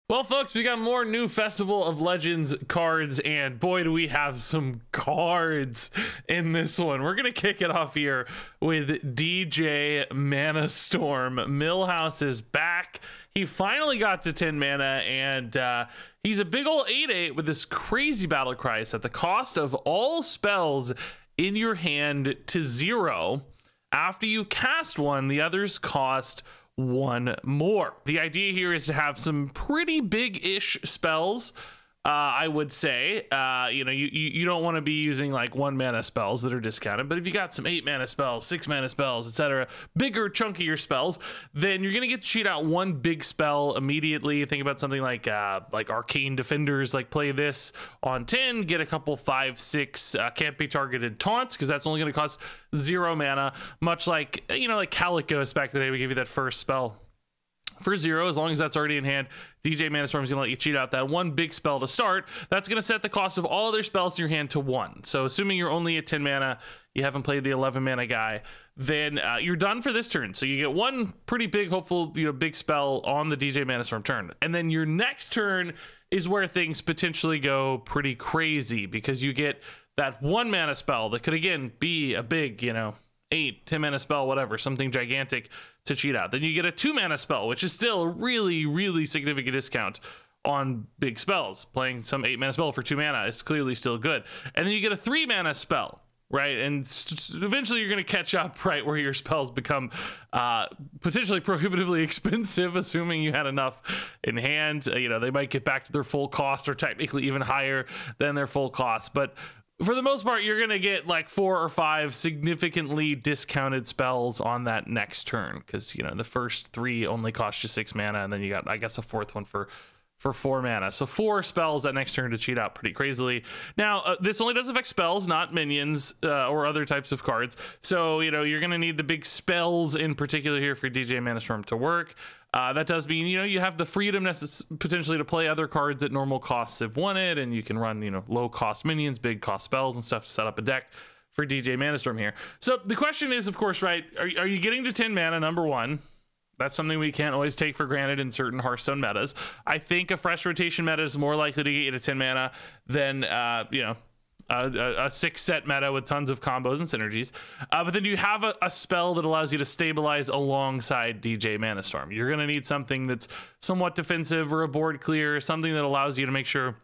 Well, folks, we got more new Festival of Legends cards, and boy, do we have some cards in this one. We're going to kick it off here with DJ Mana Storm. Millhouse is back. He finally got to 10 mana, and he's a big old 8/8 with this crazy battle cry set the cost of all spells in your hand to 0. After you cast one, the others cost one more. The idea here is to have some pretty big-ish spells. I would say, you don't want to be using like 1 mana spells that are discounted, but if you got some 8 mana spells, 6 mana spells, etc., bigger, chunkier spells, then you're gonna get to cheat out one big spell immediately. Think about something like Arcane Defenders, like play this on 10, get a couple 5, 6 can't be targeted taunts, because that's only gonna cost 0 mana, much like like Calicos back in the day. We give you that first spell for 0, as long as that's already in hand. DJ Mana Storm is going to let you cheat out that one big spell to start. That's going to set the cost of all other spells in your hand to 1. So assuming you're only at 10 mana, you haven't played the 11 mana guy, then you're done for this turn. So you get one pretty big, hopeful, big spell on the DJ Mana Storm turn. And then your next turn is where things potentially go pretty crazy, because you get that 1 mana spell that could, again, be a big, 8, 10 mana spell, whatever, something gigantic to cheat out. Then you get a 2 mana spell, which is still a really, really significant discount on big spells. Playing some 8 mana spell for 2 mana is clearly still good. And then you get a 3 mana spell, right? And eventually you're going to catch up, right, where your spells become potentially prohibitively expensive, assuming you had enough in hand. They might get back to their full cost, or technically even higher than their full cost. But for the most part, you're going to get like 4 or 5 significantly discounted spells on that next turn, because, the first 3 only cost you 6 mana, and then you got, I guess, a 4th one for 4 mana. So 4 spells that next turn to cheat out pretty crazily. Now, this only does affect spells, not minions or other types of cards. So, you're going to need the big spells in particular here for DJ Mana Storm to work. That does mean, you have the freedom potentially to play other cards at normal costs if wanted, and you can run, low cost minions, big cost spells and stuff to set up a deck for DJ Mana Storm here. So the question is, of course, right, are you getting to 10 mana, number one? That's something we can't always take for granted in certain Hearthstone metas. I think a fresh rotation meta is more likely to get you to 10 mana than, a 6 set meta with tons of combos and synergies. But then you have a spell that allows you to stabilize alongside DJ Mana Storm. You're going to need something that's somewhat defensive, or a board clear, something that allows you to make sure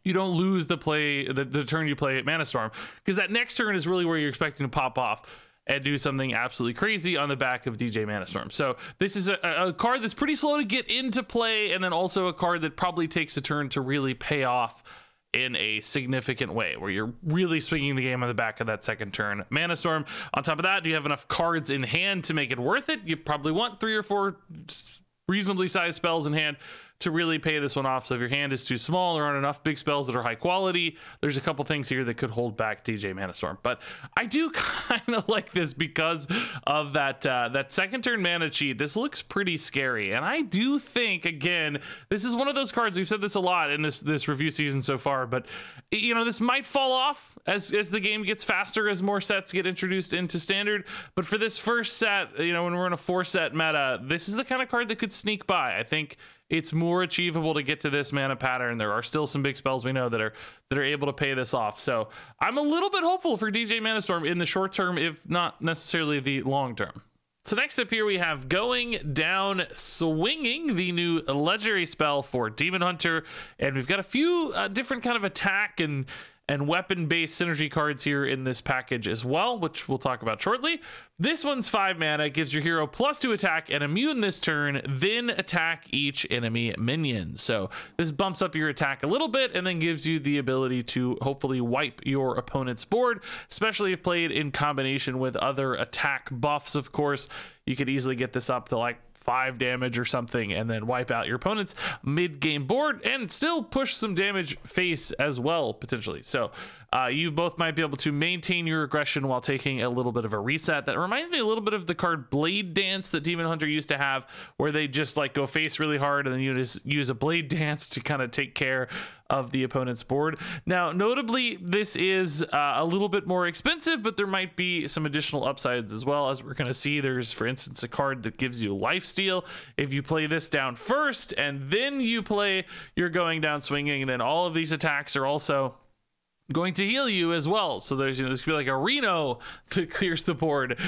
you don't lose the turn you play at Mana Storm, because that next turn is really where you're expecting to pop off and do something absolutely crazy on the back of DJ Mana Storm. So this is a card that's pretty slow to get into play, and then also a card that probably takes a turn to really pay off in a significant way, where you're really swinging the game on the back of that second turn. Mana Storm, on top of that, do you have enough cards in hand to make it worth it? You probably want 3 or 4 reasonably sized spells in hand to really pay this one off. So if your hand is too small, there aren't enough big spells that are high quality, there's a couple things here that could hold back DJ Mana Storm. But I do kind of like this because of that second turn mana cheat. This looks pretty scary, and I do think, again, this is one of those cards, we've said this a lot in this review season so far, but this might fall off as the game gets faster, as more sets get introduced into standard. But for this first set, when we're in a 4 set meta, this is the kind of card that could sneak by. I think it's more achievable to get to this mana pattern. There are still some big spells we know that are able to pay this off. So I'm a little bit hopeful for DJ Mana Storm in the short term, if not necessarily the long term. So next up here we have Going Down Swinging, the new legendary spell for Demon Hunter, and we've got a few different kind of attack and weapon-based synergy cards here in this package as well, which we'll talk about shortly. This one's 5 mana, gives your hero +2 attack and immune this turn, then attack each enemy minion. So this bumps up your attack a little bit and then gives you the ability to hopefully wipe your opponent's board, especially if played in combination with other attack buffs. Of course, you could easily get this up to like 5 damage or something, and then wipe out your opponent's mid-game board and still push some damage face as well, potentially. So you both might be able to maintain your aggression while taking a little bit of a reset. That reminds me a little bit of the card Blade Dance that Demon Hunter used to have, where they just like go face really hard and then you just use a Blade Dance to kind of take care of the opponent's board. Now, notably, this is a little bit more expensive, but there might be some additional upsides as well. As we're going to see, there's, for instance, a card that gives you lifesteal. If you play this down first and then you play your Going Down Swinging, then all of these attacks are also going to heal you as well. So there's, this could be like a Reno that clears the board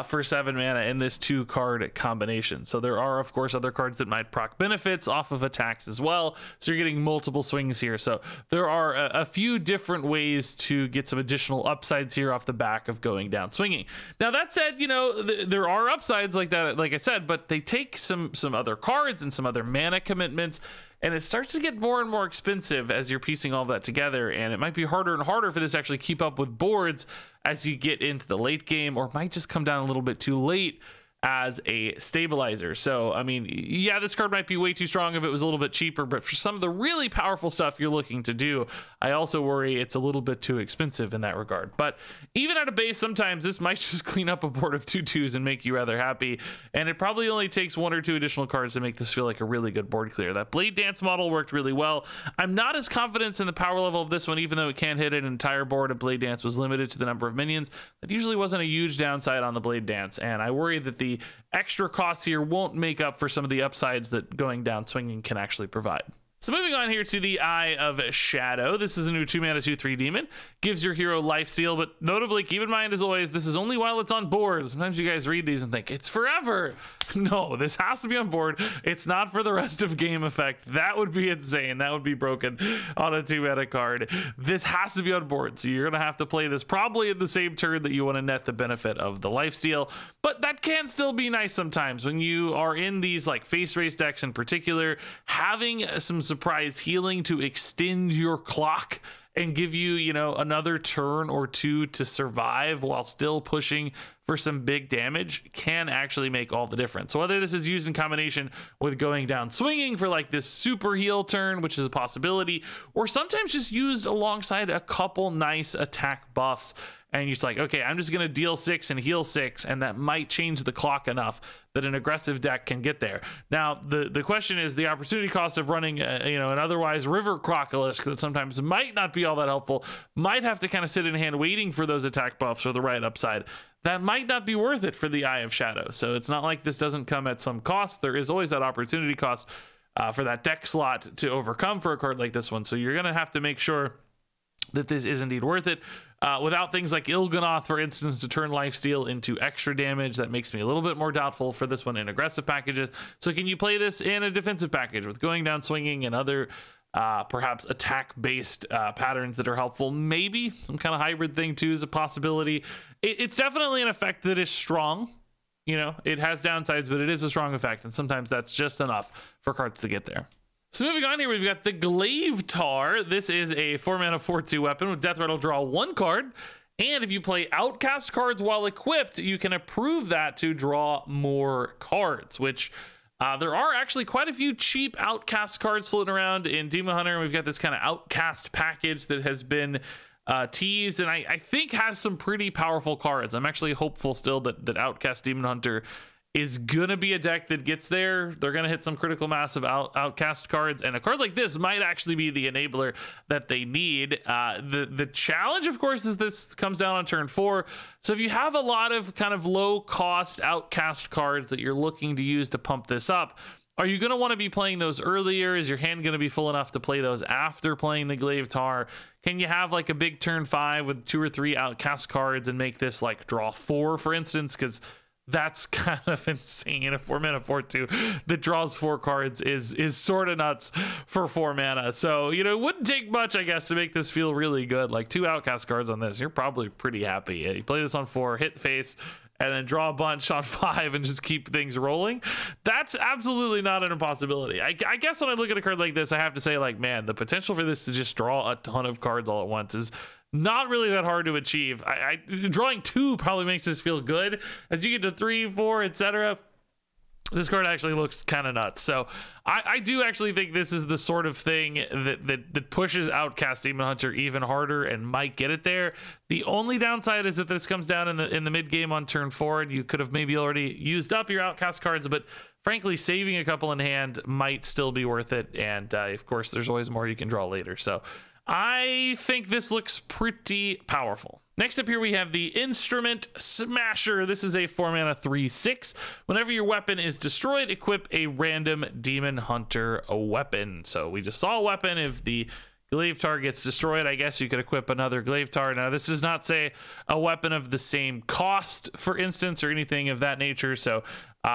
for 7 mana in this 2-card combination. So there are, of course, other cards that might proc benefits off of attacks as well. So you're getting multiple swings here. So there are a few different ways to get some additional upsides here off the back of Going Down Swinging. Now, that said, there are upsides like that, like I said, but they take some other cards and some other mana commitments, and it starts to get more and more expensive as you're piecing all of that together, and it might be harder and harder for this to actually keep up with boards as you get into the late game, or might just come down a little bit too late as a stabilizer. So, I mean, yeah, this card might be way too strong if it was a little bit cheaper, but for some of the really powerful stuff you're looking to do, I also worry it's a little bit too expensive in that regard. But even at a base, sometimes this might just clean up a board of 2/2s and make you rather happy, and it probably only takes 1 or 2 additional cards to make this feel like a really good board clear. That Blade Dance model worked really well. I'm not as confident in the power level of this one, even though it can hit an entire board, and Blade Dance was limited to the number of minions. That usually wasn't a huge downside on the Blade Dance, and I worry that the extra costs here won't make up for some of the upsides that Going Down Swinging can actually provide. So moving on here to the Eye of Shadow. This is a new 2-mana 2/3 demon. Gives your hero lifesteal, but notably, keep in mind, as always, this is only while it's on board. Sometimes you guys read these and think, it's forever. No, this has to be on board. It's not for the rest of game effect. That would be insane. That would be broken on a 2-mana card. This has to be on board, so you're going to have to play this probably in the same turn that you want to net the benefit of the lifesteal, but that can still be nice sometimes when you are in these like face race decks in particular. Having some surprise healing to extend your clock and give you, another turn or 2 to survive while still pushing for some big damage can actually make all the difference. So whether this is used in combination with Going Down Swinging for like this super heal turn, which is a possibility, or sometimes just used alongside a couple nice attack buffs, and you're just like, okay, I'm just going to deal 6 and heal 6, and that might change the clock enough that an aggressive deck can get there. Now, the question is the opportunity cost of running, an otherwise River Crocolisk that sometimes might not be all that helpful, might have to kind of sit in hand waiting for those attack buffs or the right upside. That might not be worth it for the Eye of Shadow. So it's not like this doesn't come at some cost. There is always that opportunity cost for that deck slot to overcome for a card like this one. So you're going to have to make sure that this is indeed worth it. Without things like Il'gynoth, for instance, to turn lifesteal into extra damage, that makes me a little bit more doubtful for this one in aggressive packages. So can you play this in a defensive package with Going Down Swinging and other perhaps attack-based patterns that are helpful? Maybe some kind of hybrid thing too is a possibility. It's definitely an effect that is strong. It has downsides, but it is a strong effect, and sometimes that's just enough for cards to get there. So moving on here, we've got the Glaive Tar. This is a 4-mana 4/2 weapon with Death Rattle. Draw 1 card, and if you play Outcast cards while equipped, you can approve that to draw more cards, which there are actually quite a few cheap Outcast cards floating around in Demon Hunter, and we've got this kind of Outcast package that has been teased, and I think has some pretty powerful cards. I'm actually hopeful still that Outcast Demon Hunter is gonna be a deck that gets there. They're gonna hit some critical mass of Outcast cards, and a card like this might actually be the enabler that they need. The challenge, of course, is this comes down on turn 4. So if you have a lot of kind of low cost Outcast cards that you're looking to use to pump this up, are you going to want to be playing those earlier? Is your hand going to be full enough to play those after playing the Glaive Tar? Can you have like a big turn 5 with 2 or 3 Outcast cards and make this like draw 4, for instance? Because that's kind of insane. A 4-mana 4/2 that draws 4 cards is sort of nuts for 4 mana. So, it wouldn't take much, I guess, to make this feel really good. Like 2 Outcast cards on this, you're probably pretty happy. You play this on 4, hit face, and then draw a bunch on 5 and just keep things rolling. That's absolutely not an impossibility. I guess when I look at a card like this, I have to say, like, man, the potential for this to just draw a ton of cards all at once is not really that hard to achieve. Drawing 2 probably makes this feel good. As you get to 3, 4, etc., This card actually looks kind of nuts. So I do actually think this is the sort of thing that pushes Outcast Demon Hunter even harder and might get it there. The only downside is that this comes down in the mid game on turn 4, and you could have maybe already used up your Outcast cards, but frankly, saving a couple in hand might still be worth it. And of course, there's always more you can draw later. So I think this looks pretty powerful. Next up here, we have the Instrument Smasher. This is a 4-mana 3/6. Whenever your weapon is destroyed, equip a random Demon Hunter weapon. So we just saw a weapon. If the Glaivetar gets destroyed, I guess you could equip another Glaivetar. Now, this does not say a weapon of the same cost, for instance, or anything of that nature. So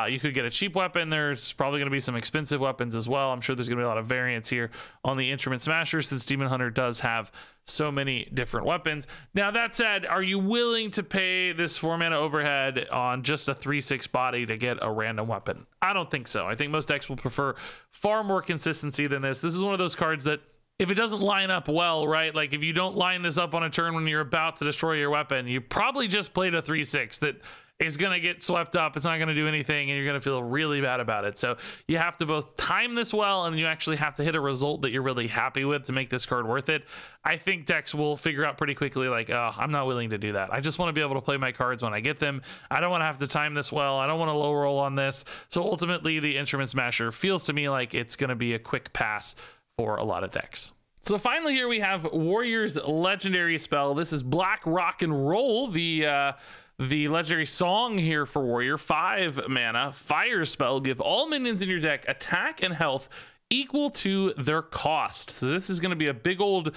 you could get a cheap weapon. There's probably going to be some expensive weapons as well. I'm sure there's going to be a lot of variance here on the Instrument Smasher, since Demon Hunter does have so many different weapons. Now, that said, are you willing to pay this 4-mana overhead on just a 3/6 body to get a random weapon? I don't think so. I think most decks will prefer far more consistency than this. This is one of those cards that, if it doesn't line up well, right? Like if you don't line this up on a turn when you're about to destroy your weapon, you probably just played a 3/6 that is going to get swept up. It's not going to do anything, and you're going to feel really bad about it. So you have to both time this well, and you actually have to hit a result that you're really happy with to make this card worth it. I think decks will figure out pretty quickly, like, oh, I'm not willing to do that. I just want to be able to play my cards when I get them. I don't want to have to time this well. I don't want to low roll on this. So ultimately, the Instrument Smasher feels to me like it's going to be a quick pass for a lot of decks. So finally here we have Warrior's legendary spell. This is Black Rock and Roll, the legendary song here for Warrior. 5 mana, fire spell. Give all minions in your deck attack and health equal to their cost. So this is going to be a big old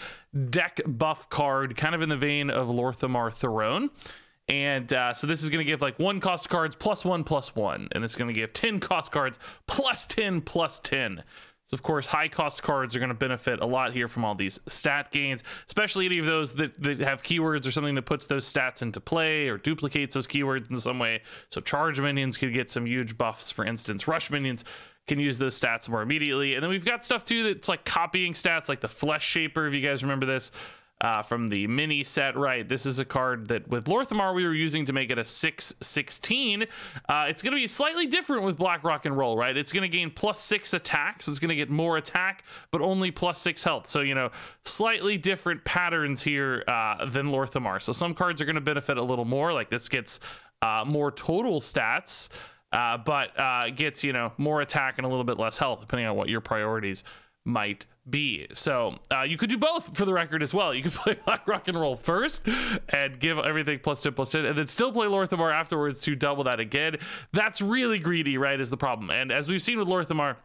deck buff card, kind of in the vein of Lor'themar Throne. And so this is going to give like 1 cost cards +1/+1, and it's going to give 10 cost cards +10/+10. So, of course, high-cost cards are going to benefit a lot here from all these stat gains, especially any of those that have keywords or something that puts those stats into play or duplicates those keywords in some way. So charge minions could get some huge buffs, for instance. Rush minions can use those stats more immediately. And then we've got stuff, too, that's like copying stats, like the Flesh Shaper, if you guys remember this. From the mini set, right? This is a card that with Lor'themar we were using to make it a 6/16. It's going to be slightly different with Black Rock and Roll, right? It's going to gain +6 attack, so it's going to get more attack, but only +6 health. So, you know, slightly different patterns here than Lor'themar. So some cards are going to benefit a little more, like this gets more total stats, but gets, you know, more attack and a little bit less health, depending on what your priorities might be. So you could do both, for the record, as well. You could play Black Rock and Roll first and give everything +10/+10, and then still play Lor'themar afterwards to double that again. That's really greedy, right, is the problem. And as we've seen with Lor'themar,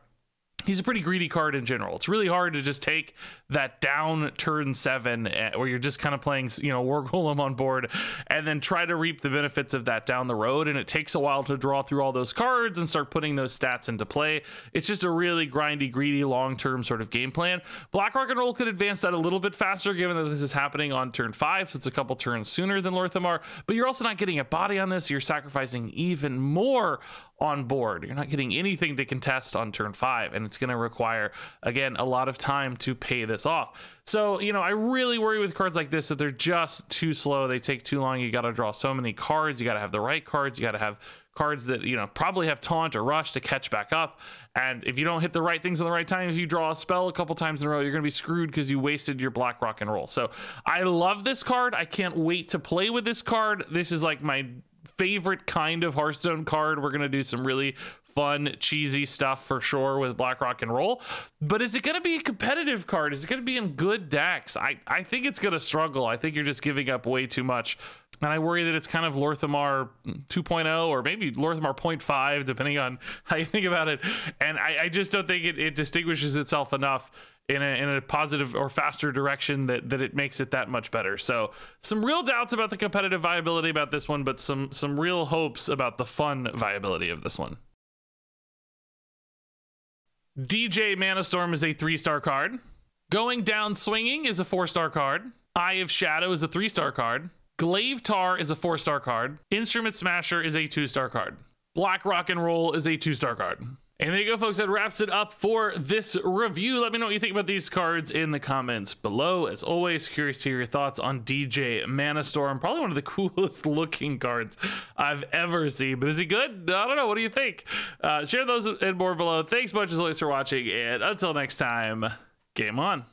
he's a pretty greedy card in general. It's really hard to just take that down turn 7 where you're just kind of playing, you know, War Golem on board and then try to reap the benefits of that down the road. And it takes a while to draw through all those cards and start putting those stats into play. It's just a really grindy, greedy, long-term sort of game plan. Black Rock and Roll could advance that a little bit faster, given that this is happening on turn 5, so it's a couple turns sooner than Lor'themar. But you're also not getting a body on this. You're sacrificing even more on board. You're not getting anything to contest on turn 5, and it's going to require, again, a lot of time to pay this off. So, you know, I really worry with cards like this that they're just too slow. They take too long. You got to draw so many cards. You got to have the right cards. You got to have cards that, you know, probably have taunt or rush to catch back up. And if you don't hit the right things at the right time, if you draw a spell a couple times in a row, you're going to be screwed because you wasted your Black Rock and Roll. So I love this card. I can't wait to play with this card. This is like my favorite kind of Hearthstone card. We're going to do some really fun, cheesy stuff for sure with Black Rock and Roll. But is it going to be a competitive card? Is it going to be in good decks? I think it's going to struggle. I think you're just giving up way too much. And I worry that it's kind of Lor'themar 2.0 or maybe Lor'themar 0.5, depending on how you think about it. And I just don't think it distinguishes itself enough in a positive or faster direction that it makes it that much better. So some real doubts about the competitive viability about this one, but some real hopes about the fun viability of this one. DJ Mana Storm is a 3-star card. Going Down Swinging is a 4-star card. Eye of Shadow is a 3-star card. Glaivetar is a 4-star card. Instrument Smasher is a 2-star card. Black Rock and Roll is a 2-star card. And there you go, folks. That wraps it up for this review. Let me know what you think about these cards in the comments below. As always, curious to hear your thoughts on DJ Manastorm. Probably one of the coolest looking cards I've ever seen. But is he good? I don't know. What do you think? Share those and more below. Thanks much as always for watching. And until next time, game on.